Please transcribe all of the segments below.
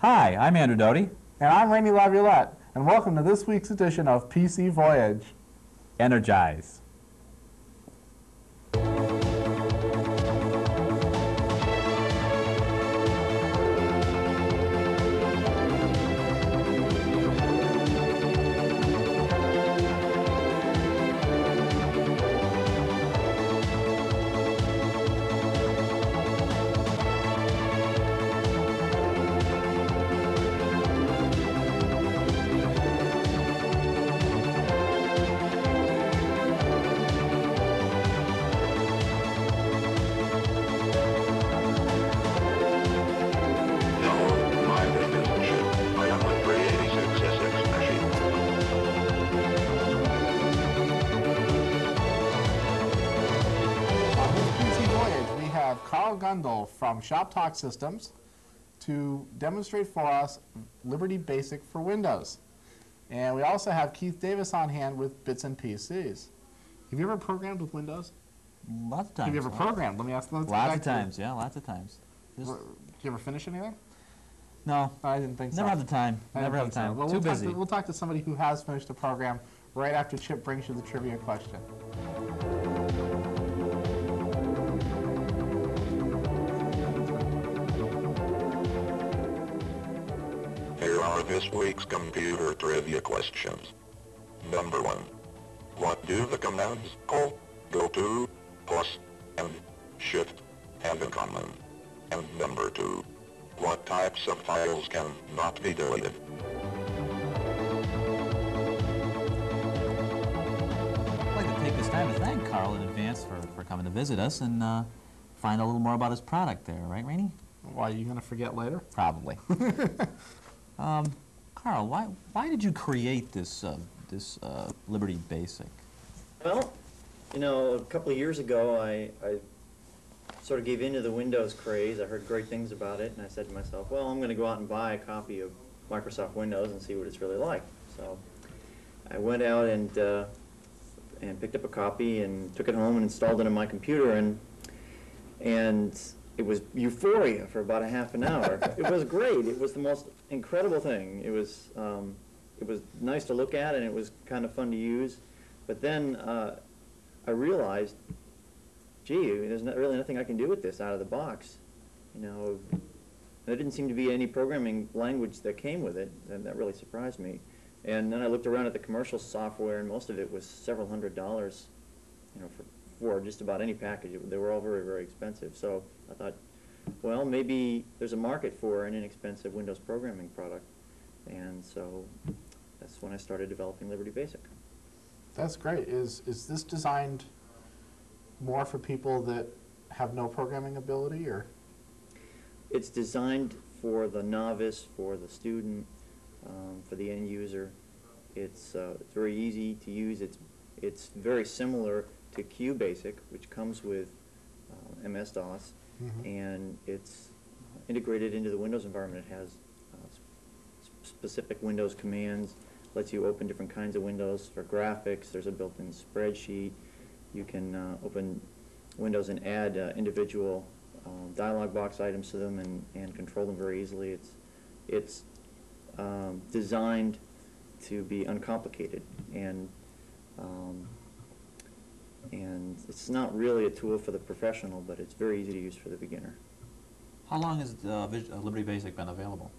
Hi, I'm Andrew Doty. And I'm Rainey Laviolette, and welcome to this week's edition of PC Voyage. Energize. From Shop Talk Systems to demonstrate for us Liberty Basic for Windows. And we also have Keith Davis on hand with Bits and PCs. Have you ever programmed with Windows? Lots of times. Have you ever programmed? Let me ask. Lots of times, yeah, lots of times. Did you ever finish anything? No. I didn't think so. Never have the time. Never have the time. Well, Too busy. We'll talk to somebody who has finished a program right after Chip brings you the trivia question. Here are this week's computer trivia questions. Number 1. What do the commands Alt, Go to, Plus, and Shift have in common? And number 2. What types of files can not be deleted? I'd like to take this time to thank Carl in advance for coming to visit us and find a little more about his product there, right, Rainey? Why, are you going to forget later? Probably. Carl, why did you create this Liberty Basic? Well, you know, a couple of years ago, I sort of gave into the Windows craze. I heard great things about it, and I said to myself, well, I'm going to go out and buy a copy of Microsoft Windows and see what it's really like. So I went out and picked up a copy and took it home and installed it on my computer, and it was euphoria for about a half an hour. It was great. It was the most incredible thing. It was nice to look at, and it was kind of fun to use. But then I realized, gee, there's not really nothing I can do with this out of the box. You know, there didn't seem to be any programming language that came with it, and that really surprised me. And then I looked around at the commercial software, and most of it was several $100s, you know, for just about any package. They were all very, very expensive. So I thought, well, maybe there's a market for an inexpensive Windows programming product. And so that's when I started developing Liberty Basic. That's great. Is this designed more for people that have no programming ability, or? It's designed for the novice, for the student, for the end user. It's very easy to use. It's very similar to QBasic, which comes with MS-DOS, and it's integrated into the Windows environment. It has specific Windows commands, lets you open different kinds of windows for graphics. There's a built-in spreadsheet. You can open windows and add individual dialog box items to them and control them very easily. It's designed to be uncomplicated, and it's not really a tool for the professional, but it's very easy to use for the beginner. How long has Liberty Basic been available?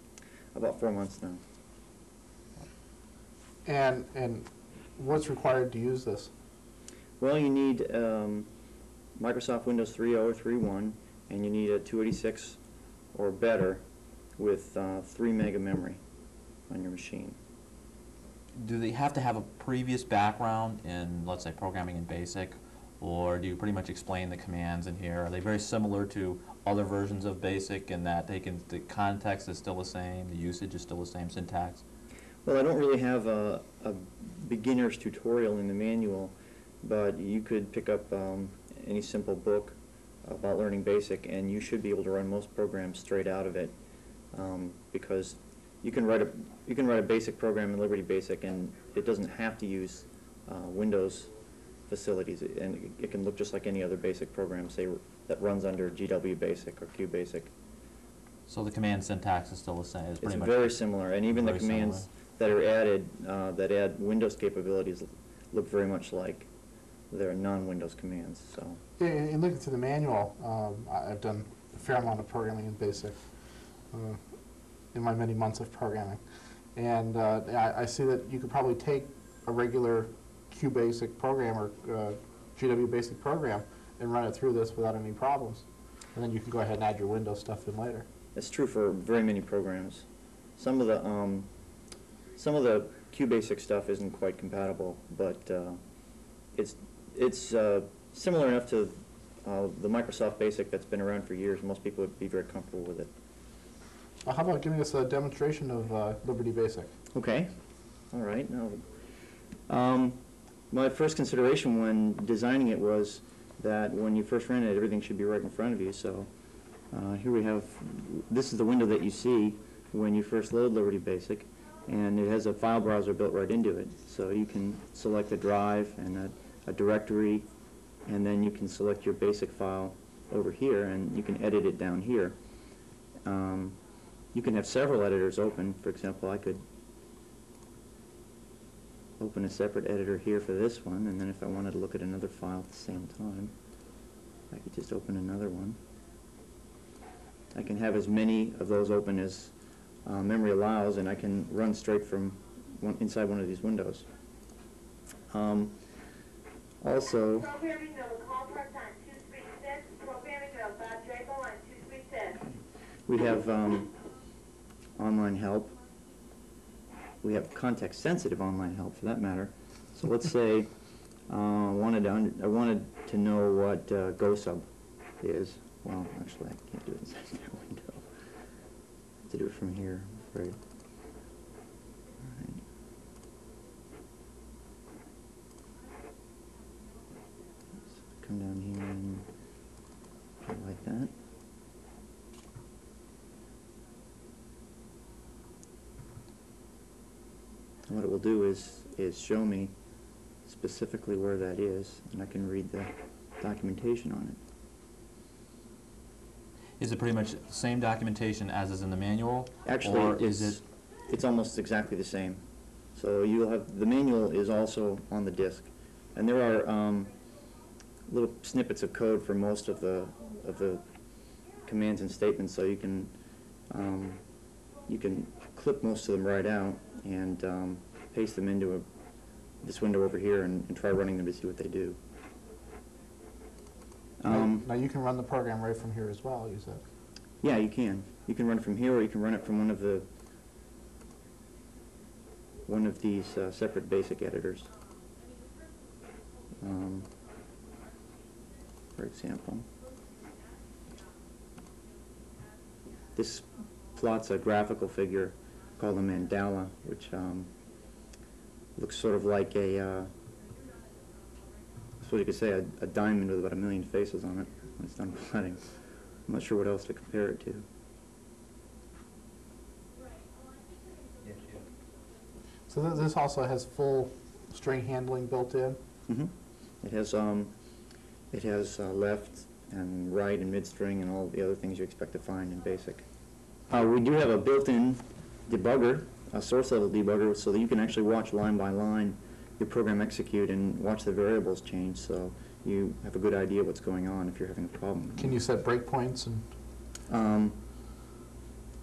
About 4 months now. And what's required to use this? Well, you need Microsoft Windows 3.0 or 3.1, and you need a 286 or better with 3 meg of memory on your machine. Do they have to have a previous background in, let's say, programming in BASIC, or do you pretty much explain the commands in here? Are they very similar to other versions of BASIC in that the context is still the same, the usage is still the same, syntax? Well, I don't really have a beginner's tutorial in the manual, but you could pick up any simple book about learning BASIC, and you should be able to run most programs straight out of it, because you can write a basic program in Liberty Basic, and it doesn't have to use Windows facilities, and it can look just like any other basic program, say, that runs under GW Basic or QBasic. So the command syntax is still the same, it's It's pretty much. very similar, and even the very commands that are added, that add Windows capabilities look very much like their non-Windows commands, so. In looking through the manual, I've done a fair amount of programming in BASIC in my many months of programming. And I see that you could probably take a regular QBasic program or GW Basic program and run it through this without any problems. And then you can go ahead and add your Windows stuff in later. It's true for very many programs. Some of the QBasic stuff isn't quite compatible, but it's similar enough to the Microsoft Basic that's been around for years. Most people would be very comfortable with it. How about giving us a demonstration of Liberty Basic? Okay. All right. Now, my first consideration when designing it was that when you first ran it, everything should be right in front of you. So here we have, this is the window that you see when you first load Liberty Basic, and it has a file browser built right into it. So you can select a drive and a directory, and then you can select your basic file over here, and you can edit it down here. You can have several editors open. For example, I could open a separate editor here for this one, and then if I wanted to look at another file at the same time, I could just open another one. I can have as many of those open as memory allows, and I can run straight from inside one of these windows. Also, Programming note, call parts on 236, programming note, Bob Drago on 236. we have online help. We have context-sensitive online help, for that matter. So let's say I wanted to know what GoSub is. Well, actually, I can't do it inside that window. I have to do it from here, I'm afraid. All right. So come down here and highlight that. And what it will do is show me specifically where that is, and I can read the documentation on it. Is it pretty much the same documentation as is in the manual? Actually, or is it? it's almost exactly the same. So you'll have, the manual is also on the disk, and there are little snippets of code for most of the commands and statements, so you can clip most of them right out and paste them into this window over here and try running them to see what they do. Now you can run the program right from here as well, you said. Yeah, you can. You can run it from here, or you can run it from one of these separate basic editors. For example, this plots a graphical figure called a mandala, which looks sort of like a, so you could say a diamond with about 1 million faces on it when it's done plotting. I'm not sure what else to compare it to. So this also has full string handling built in? Mm-hmm. It has left and right and mid-string and all the other things you expect to find in BASIC. We do have a built-in debugger, a source-level debugger, so that you can actually watch line by line your program execute and watch the variables change, so you have a good idea what's going on if you're having a problem. Can you set breakpoints and?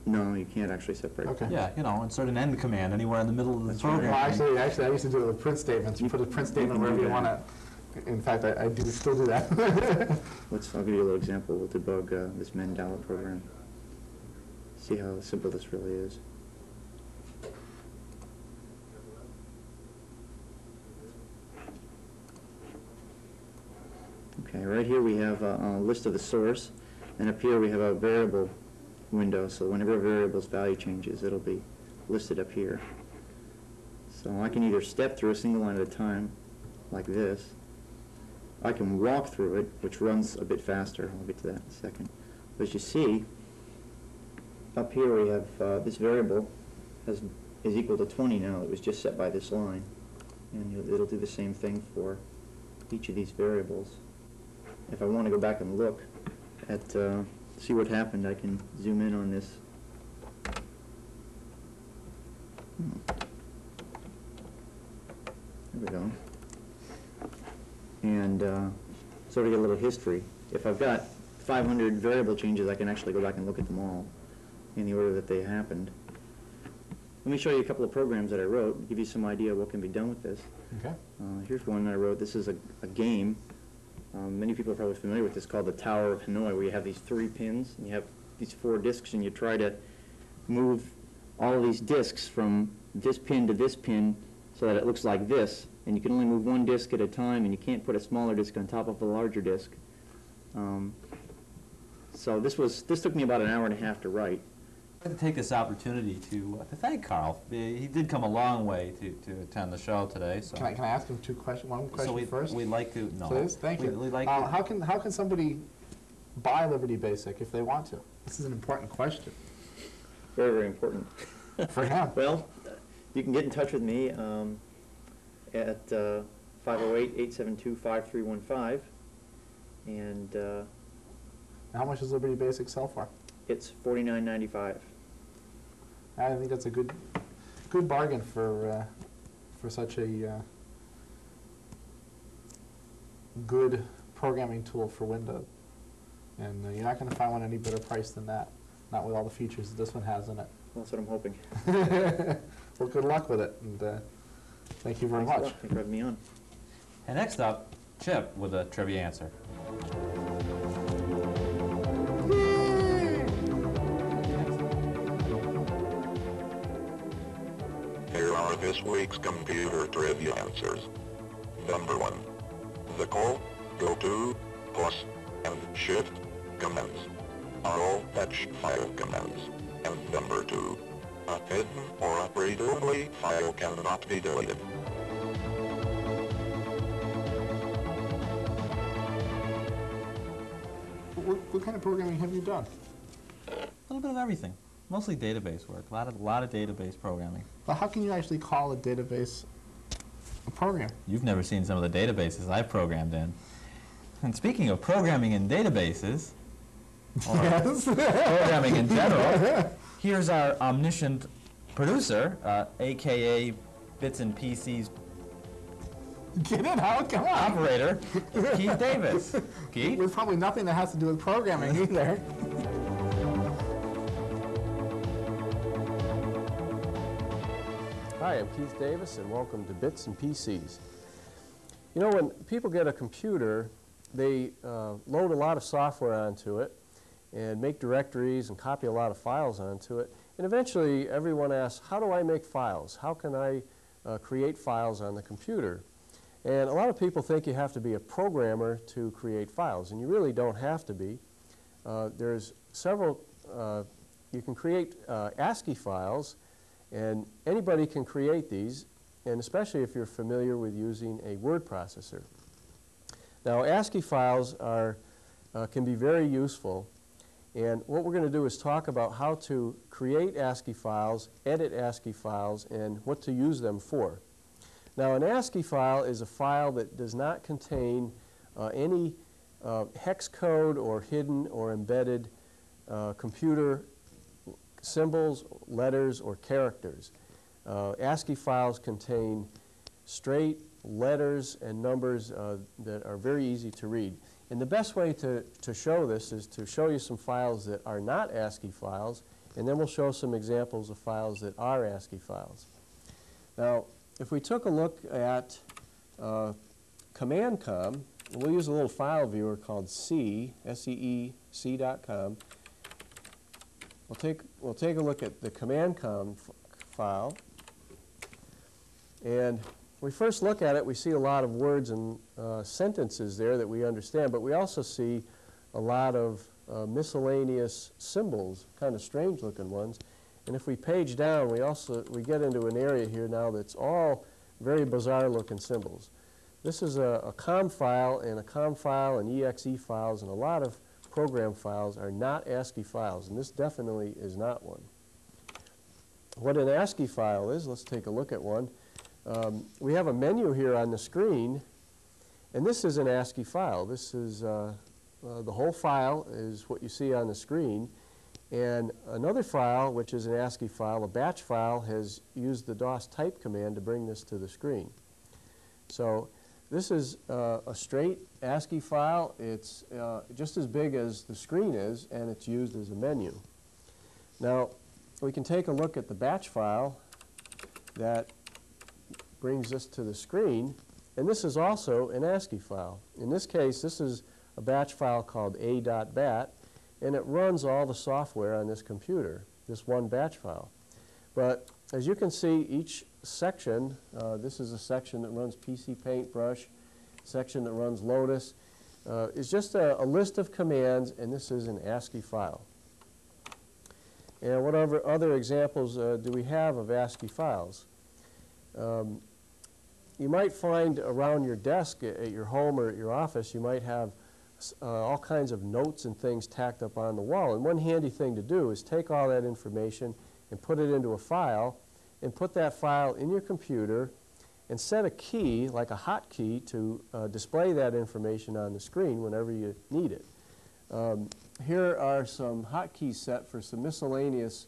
No, you can't actually set breakpoints. Okay. Yeah, you know, insert an end command anywhere in the middle of the program. Well, actually, I used to do it with print statements. You put a print statement wherever you want it. In fact, I do still do that. I'll give you a little example. We'll debug this mandala program. See how simple this really is. Okay, right here we have a list of the source, and up here we have a variable window, so whenever a variable's value changes, it'll be listed up here. So I can either step through a single line at a time, like this. I can walk through it, which runs a bit faster. I'll get to that in a second. But as you see, up here we have this variable is equal to 20 now. It was just set by this line. And it'll do the same thing for each of these variables. If I want to go back and look at see what happened, I can zoom in on this. There we go. And so to get a little history, if I've got 500 variable changes, I can actually go back and look at them all in the order that they happened. Let me show you a couple of programs that I wrote, give you some idea of what can be done with this. Okay. Here's one that I wrote. This is a game. Many people are probably familiar with this, called the Tower of Hanoi, where you have these 3 pins, and you have these 4 discs, and you try to move all of these discs from this pin to this pin so that it looks like this. And you can only move 1 disc at a time, and you can't put a smaller disc on top of a larger disc. So this took me about an hour and a half to write. I'd like to take this opportunity to thank Carl. He did come a long way to attend the show today. So Can I ask him one question first? We'd like to, no. Please, thank you. We'd like how can somebody buy Liberty Basic if they want to? This is an important question. Very, very important. For him. Well, you can get in touch with me at 508-872-5315, and How much does Liberty Basic sell for? it's $49.95. I think that's a good bargain for such a good programming tool for Windows. And you're not going to find one any better price than that. Not with all the features that this one has in it. That's what I'm hoping. Well, good luck with it, and thank you very Thanks a much. lot. Thanks for having me on. And next up, Chip with a trivia answer. Here are this week's computer trivia answers. Number 1. The call, go to, plus, and shift commands are all fetch file commands. And number 2. A hidden or a read-only file cannot be deleted. What kind of programming have you done? A little bit of everything. Mostly database work. A lot of database programming. Well, how can you actually call a database a program? You've never seen some of the databases I've programmed in. And speaking of programming in databases, or Yes. programming in general, here's our omniscient producer, a.k.a. Bits and PC's Get it out, come on. operator, Keith Davis. Keith? With probably nothing that has to do with programming either. Hi, I'm Keith Davis, and welcome to Bits and PCs. You know, when people get a computer, they load a lot of software onto it and make directories and copy a lot of files onto it. And eventually, everyone asks, how do I make files? How can I create files on the computer? And a lot of people think you have to be a programmer to create files, and you really don't have to be. There's several, you can create ASCII files, and anybody can create these, and especially if you're familiar with using a word processor. Now, ASCII files can be very useful, and what we're going to do is talk about how to create ASCII files, edit ASCII files, and what to use them for. Now, an ASCII file is a file that does not contain any hex code or hidden or embedded computer symbols, letters, or characters. ASCII files contain straight letters and numbers that are very easy to read. And the best way to show this is to show you some files that are not ASCII files, and then we'll show some examples of files that are ASCII files. Now, if we took a look at CommandCom, we'll use a little file viewer called C.com. We'll take a look at the CommandCom file, and when we first look at it, we see a lot of words and sentences there that we understand, but we also see a lot of miscellaneous symbols, kind of strange-looking ones. And if we page down, we get into an area here now that's all very bizarre-looking symbols. This is a COM file, and EXE files, and a lot of program files are not ASCII files, and this definitely is not one. What an ASCII file is, let's take a look at one. We have a menu here on the screen, and this is an ASCII file. This is the whole file is what you see on the screen, and another file, which is an ASCII file, a batch file, has used the DOS type command to bring this to the screen. So this is a straight ASCII file. It's just as big as the screen is, and it's used as a menu. Now, we can take a look at the batch file that brings us to the screen, and this is also an ASCII file. In this case, this is a batch file called a.bat, and it runs all the software on this computer, this one batch file. But as you can see, each section, this is a section that runs PC Paintbrush, section that runs Lotus, is just a list of commands, and this is an ASCII file. And what other examples do we have of ASCII files? You might find around your desk at your home or at your office, you might have all kinds of notes and things tacked up on the wall. And one handy thing to do is take all that information and put it into a file, and put that file in your computer and set a key, like a hotkey, to display that information on the screen whenever you need it. Here are some hotkeys set for some miscellaneous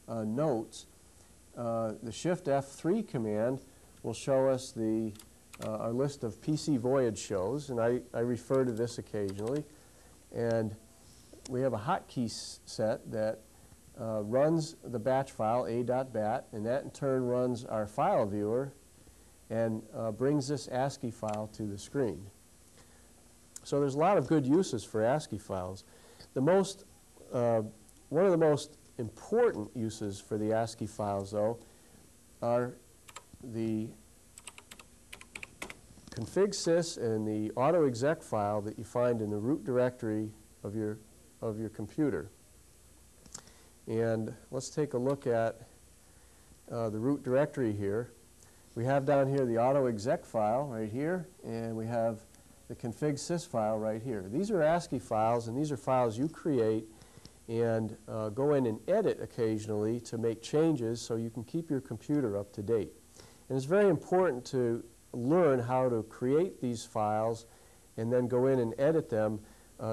notes. The Shift F3 command will show us our list of PC Voyage shows, and I refer to this occasionally. And we have a hotkey set that runs the batch file, a.bat, and that in turn runs our file viewer and brings this ASCII file to the screen. So there's a lot of good uses for ASCII files. One of the most important uses for the ASCII files, though, are the config.sys and the autoexec file that you find in the root directory of your computer. And let's take a look at the root directory here. We have down here the autoexec file right here, and we have the config.sys file right here. These are ASCII files, and these are files you create and go in and edit occasionally to make changes so you can keep your computer up to date. And it's very important to learn how to create these files and then go in and edit them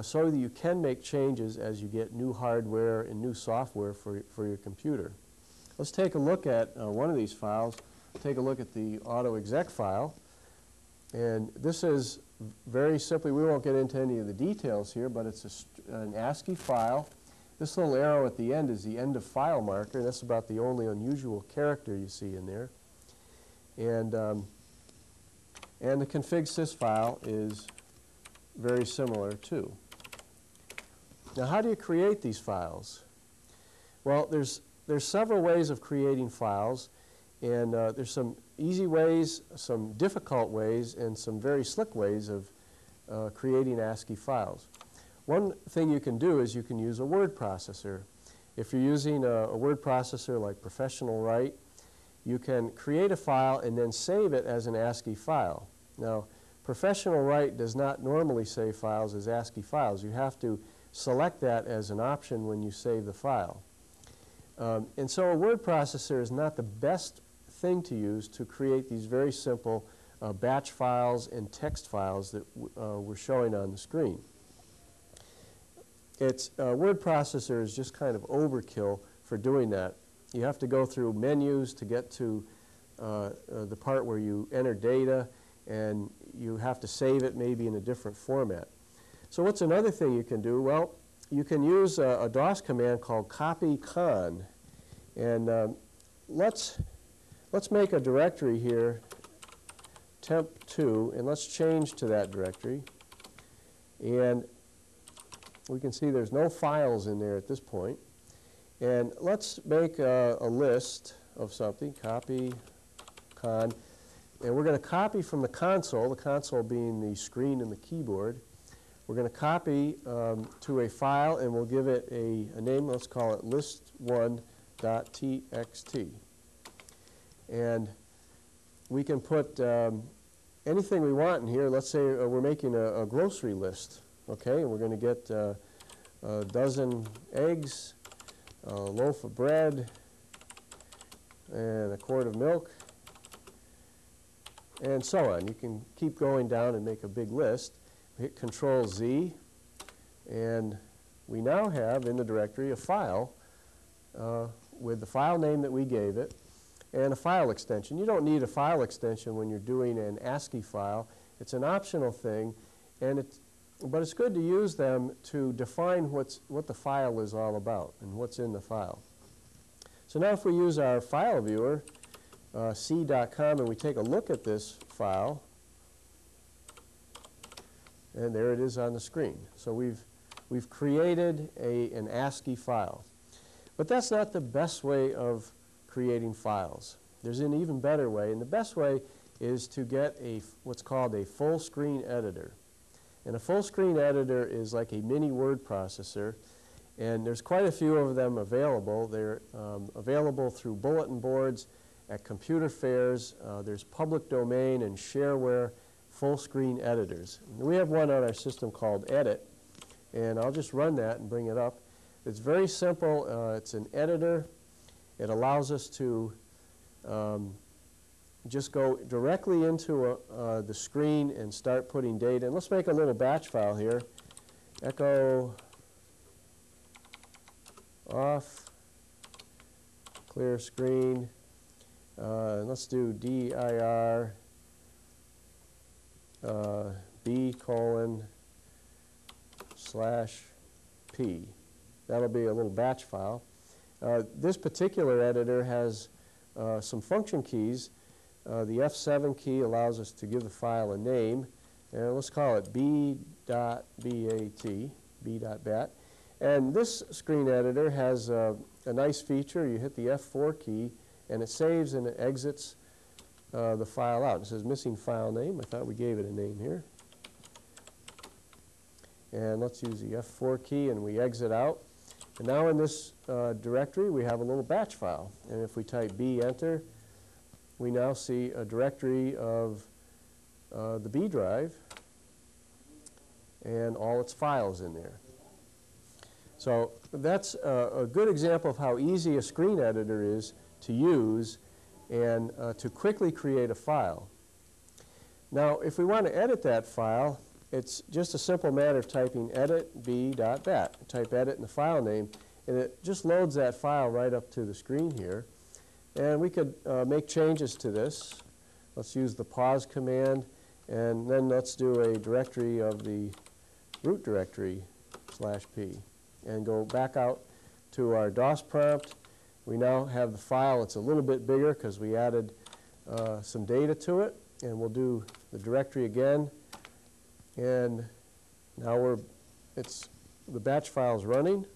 so that you can make changes as you get new hardware and new software for your computer. Let's take a look at one of these files. Take a look at the autoexec file. And this is very simply, we won't get into any of the details here, but it's an ASCII file. This little arrow at the end is the end of file marker, and that's about the only unusual character you see in there. And the config.sys file is very similar too. Now, how do you create these files? Well, there's several ways of creating files, and there's some easy ways, some difficult ways, and some very slick ways of creating ASCII files. One thing you can do is you can use a word processor. If you're using a word processor like Professional Write, you can create a file and then save it as an ASCII file. Now, Professional Write does not normally save files as ASCII files. You have to select that as an option when you save the file. And so a word processor is not the best thing to use to create these very simple batch files and text files that we're showing on the screen. Word processor is just kind of overkill for doing that. You have to go through menus to get to the part where you enter data, and you have to save it maybe in a different format. So what's another thing you can do? Well, you can use a DOS command called copy-con. And let's make a directory here, temp2, and let's change to that directory. And we can see there's no files in there at this point. And let's make a list of something, copy-con. And we're going to copy from the console being the screen and the keyboard. We're going to copy to a file, and we'll give it a name. Let's call it list1.txt. And we can put anything we want in here. Let's say we're making a grocery list, okay? And we're going to get a dozen eggs, a loaf of bread, and a quart of milk, and so on. You can keep going down and make a big list. Hit Control-Z, And we now have in the directory a file with the file name that we gave it and a file extension. You don't need a file extension when you're doing an ASCII file. It's an optional thing, but it's good to use them to define what the file is all about and what's in the file. So now if we use our file viewer, c.com, and we take a look at this file, and there it is on the screen. So we've created an ASCII file. But that's not the best way of creating files. There's an even better way, and the best way is to get what's called a full screen editor. And a full screen editor is like a mini word processor, and there's quite a few of them available. They're available through bulletin boards, at computer fairs. There's public domain and shareware full screen editors. And we have one on our system called Edit, and I'll just run that and bring it up. It's very simple. It's an editor. It allows us to just go directly into the screen and start putting data. And let's make a little batch file here. Echo off, clear screen. Let's do dir b:/p. That'll be a little batch file. This particular editor has some function keys. The F7 key allows us to give the file a name, and let's call it b.bat. And this screen editor has a nice feature. You hit the F4 key, and it saves and it exits the file out. It says missing file name. I thought we gave it a name here. And let's use the F4 key, and we exit out. And now in this directory, we have a little batch file. And if we type B, enter, we now see a directory of the B drive and all its files in there. So that's a good example of how easy a screen editor is to use and to quickly create a file. Now, if we want to edit that file, it's just a simple matter of typing edit b.bat. Type edit in the file name, and it just loads that file right up to the screen here. And we could make changes to this. Let's use the pause command, and then let's do a directory of the root directory /p, and go back out to our DOS prompt. We now have the file. It's a little bit bigger because we added some data to it, and we'll do the directory again. And now the batch file's running,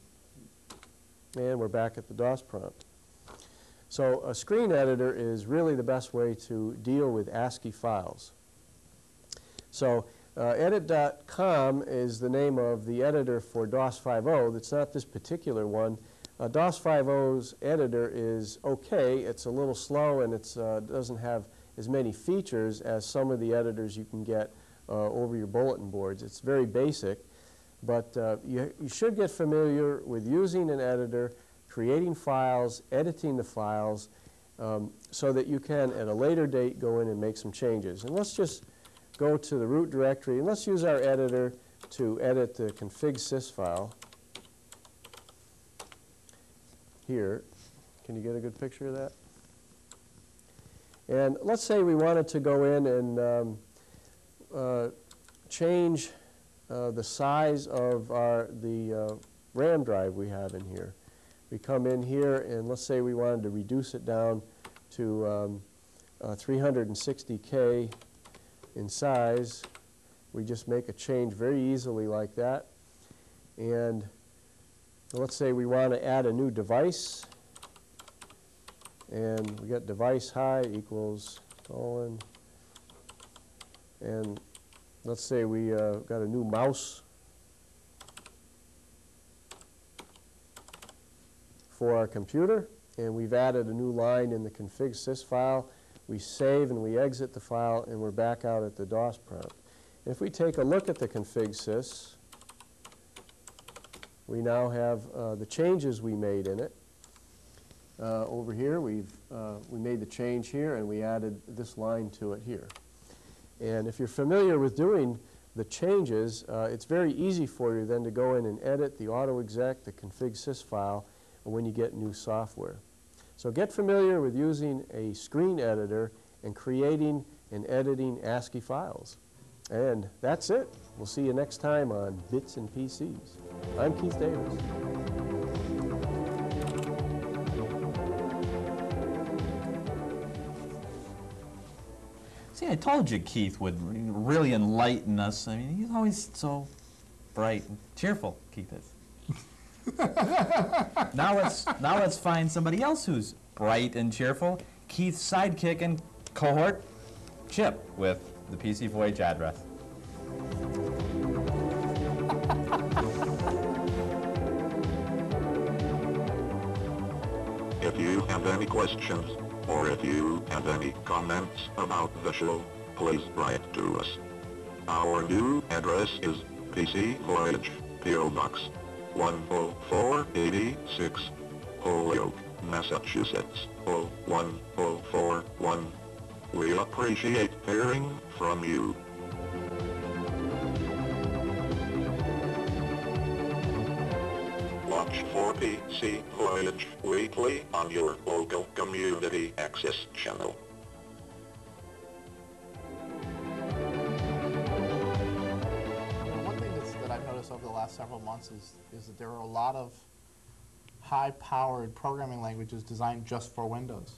and we're back at the DOS prompt. So a screen editor is really the best way to deal with ASCII files. So edit.com is the name of the editor for DOS 5.0. That's not this particular one. DOS 5.0's editor is okay. It's a little slow, and it doesn't have as many features as some of the editors you can get over your bulletin boards. It's very basic, but you should get familiar with using an editor, creating files, editing the files, so that you can, at a later date, go in and make some changes. And let's just go to the root directory, and let's use our editor to edit the config sys file. Here, can you get a good picture of that? And let's say we wanted to go in and change the size of the RAM drive we have in here. We come in here, and let's say we wanted to reduce it down to 360K in size. We just make a change very easily like that. And let's say we want to add a new device, and we got device high equals colon, and let's say we got a new mouse for our computer, and we've added a new line in the config sys file. We save and we exit the file, and we're back out at the DOS prompt. If we take a look at the config sys, we now have the changes we made in it. Over here, we made the change here, and we added this line to it here. And if you're familiar with doing the changes, it's very easy for you then to go in and edit the auto-exec, the config sys file, when you get new software. So get familiar with using a screen editor and creating and editing ASCII files. And that's it. We'll see you next time on Bits and PCs. I'm Keith Davis. See, I told you Keith would really enlighten us. I mean, he's always so bright and cheerful, Keith is. Now let's find somebody else who's bright and cheerful. Keith's sidekick and cohort, Chip, with the PC Voyage address. If you have any questions, or if you have any comments about the show, please write to us. Our new address is PC Voyage, P.O. Box 10486, Holyoke, Massachusetts, 01041. We appreciate hearing from you. Watch for PC Voyage weekly on your local community access channel. One thing that I've noticed over the last several months is that there are a lot of high-powered programming languages designed just for Windows.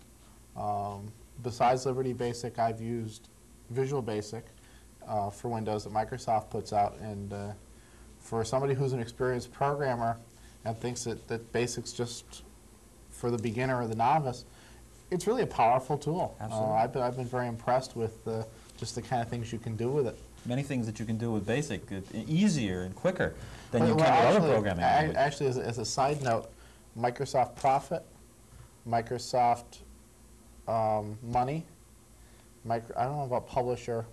Besides Liberty Basic, I've used Visual Basic for Windows that Microsoft puts out, and for somebody who's an experienced programmer and thinks that Basic's just for the beginner or the novice, it's really a powerful tool. Absolutely. I've been very impressed with just the kind of things you can do with it. Many things that you can do with BASIC easier and quicker than you Well, can with actually, other programming languages. Actually, as a side note, Microsoft Profit, Microsoft Money, I don't know about Publisher.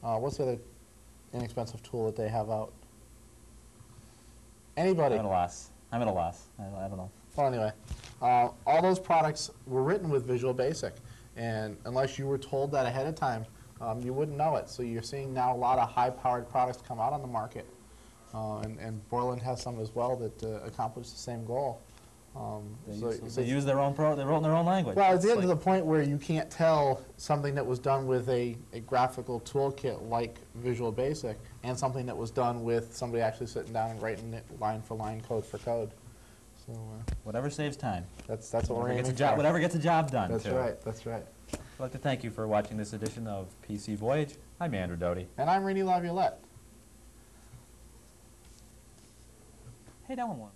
What's the other inexpensive tool that they have out? Anybody? I'm at a loss. I don't know. Well, anyway, all those products were written with Visual Basic, and unless you were told that ahead of time, you wouldn't know it. So you're seeing now a lot of high-powered products come out on the market, and Borland has some as well that accomplish the same goal. They use their own they wrote in their own language. Well, it's getting to the point where you can't tell something that was done with a graphical toolkit like Visual Basic and something that was done with somebody actually sitting down and writing it line for line, code for code. So Whatever saves time. that's what we're aiming for. Whatever gets a job done. That's too. right. That's right. I'd like to thank you for watching this edition of PC Voyage. I'm Andrew Doty. And I'm Renee Laviolette. Hey, that one.